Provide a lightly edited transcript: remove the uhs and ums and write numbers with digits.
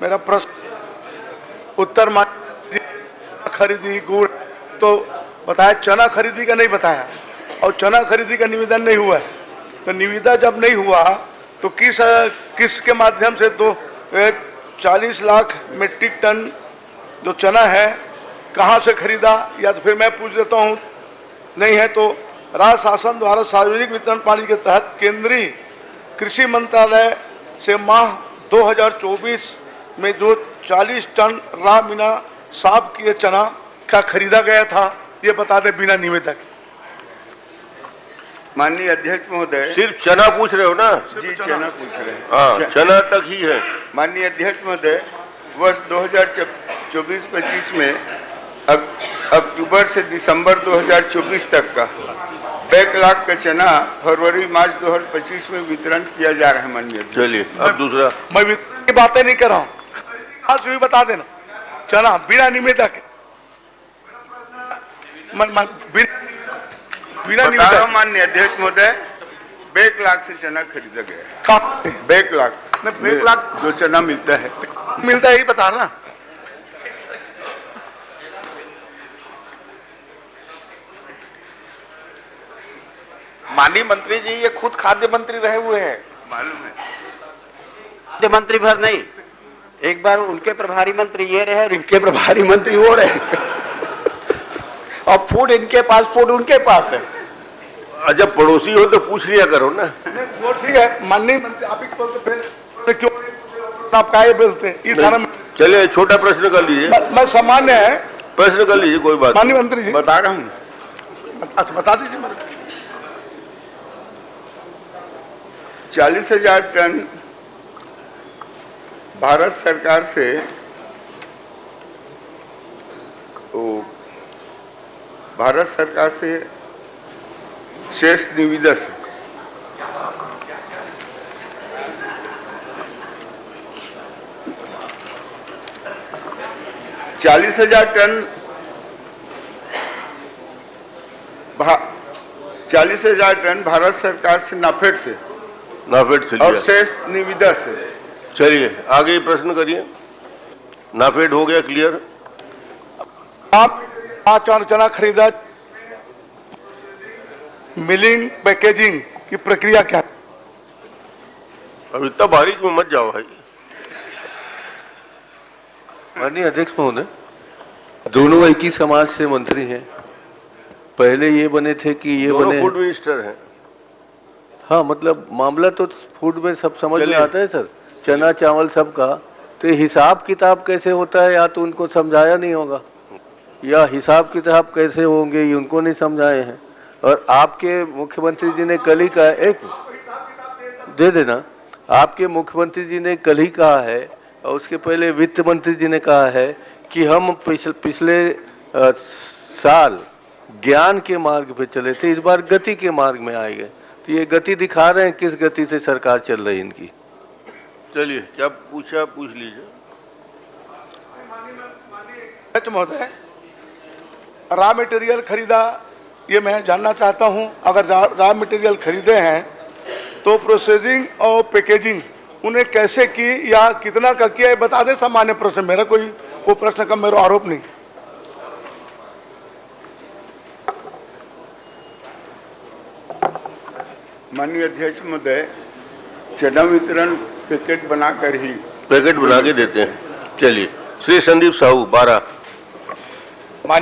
मेरा प्रश्न उत्तर खरीदी गुड़ तो बताया, चना खरीदी का नहीं बताया, और चना खरीदी का निवेदन नहीं हुआ है। तो निविदा जब नहीं हुआ तो किस के माध्यम से तो 40 लाख मीट्रिक टन जो चना है कहाँ से खरीदा, या तो फिर मैं पूछ देता हूँ, नहीं है तो राज्य शासन द्वारा सार्वजनिक वितरण प्रणाली के तहत केंद्रीय कृषि मंत्रालय से माह 2024 में जो 40 टन राम मीना साफ किए चना का खरीदा गया था, ये बता दें बिना निवेदक। माननीय अध्यक्ष महोदय, सिर्फ चना पूछ रहे हो ना? जी चना पूछ रहे हैं। हाँ, चना तक ही है। माननीय अध्यक्ष महोदय, वर्ष 2024-25 में अक्टूबर से दिसंबर 2024 तक का बैकलॉग का चना फरवरी मार्च 2025 में वितरण किया जा रहा है। माननीय अध्यक्ष, चलिए अब दूसरा। मैं की बातें नहीं कर रहा हूँ, आज भी बता देना चना बिना निवेदक, बिना बता रहा हूं माननीय अध्यक्ष महोदय, बैकलॉग से चना खरीदा गया। कहाँ? बैकलॉग जो चना मिलता है ही बता रहा। माननीय मंत्री जी, ये खुद खाद्य मंत्री रहे हुए हैं, मालूम है। खाद्य मंत्री भर नहीं, एक बार उनके प्रभारी मंत्री ये रहे और इनके प्रभारी मंत्री वो रहे और फूड इनके पास, फूड उनके पास है। जब पड़ोसी हो तो पूछ लिया करो ना। वो ठीक है, माननीय मंत्री आप ही बोलते फिर क्यों आप काहे बोलते हैं? इस सारा चलिए छोटा प्रश्न कर लीजिए। मैं सामान्य है, प्रश्न कर लीजिए, कोई बात। माननीय मंत्री जी बता रहा हूँ। अच्छा बता दीजिए मेरे। 40,000 टन भारत सरकार से शेष निविदा से 40,000 टन 40,000 टन भारत सरकार से नाफेड से और शेष निविदा से। चलिए आगे प्रश्न करिए। नाफेड हो गया क्लियर। आप 5 चना खरीदा, मिलिंग पैकेजिंग की प्रक्रिया क्या है? अब इतना बारीक में मत जाओ भाई। माननीय अध्यक्ष महोदय, दोनों एक ही समाज से मंत्री हैं। पहले ये बने थे कि ये बने फूड मिनिस्टर हैं। हाँ, मतलब मामला तो फूड में सब समझ में आता है सर, चना चावल सबका। तो हिसाब किताब कैसे होता है, या तो उनको समझाया नहीं होगा, या हिसाब किताब कैसे होंगे ये उनको नहीं समझाए हैं। और आपके मुख्यमंत्री जी ने कल ही कहा, एक दे देना, आपके मुख्यमंत्री जी ने कल ही कहा है, और उसके पहले वित्त मंत्री जी ने कहा है कि हम पिछले साल ज्ञान के मार्ग पे चले थे, इस बार गति के मार्ग में आए गए। तो ये गति दिखा रहे हैं किस गति से सरकार चल रही है इनकी। चलिए क्या पूछा पूछ लीजिए। महोदय, रॉ मटेरियल खरीदा, ये मैं जानना चाहता हूं। अगर रॉ मटेरियल खरीदे हैं तो प्रोसेसिंग और पैकेजिंग उन्हें कैसे की या कितना का किया, बता दें। सामान्य प्रश्न, मेरा कोई वो प्रश्न का मेरा आरोप नहीं। माननीय अध्यक्ष महोदय, चना वितरण पैकेट बनाकर ही पैकेट बना के देते हैं। चलिए श्री संदीप साहू 12।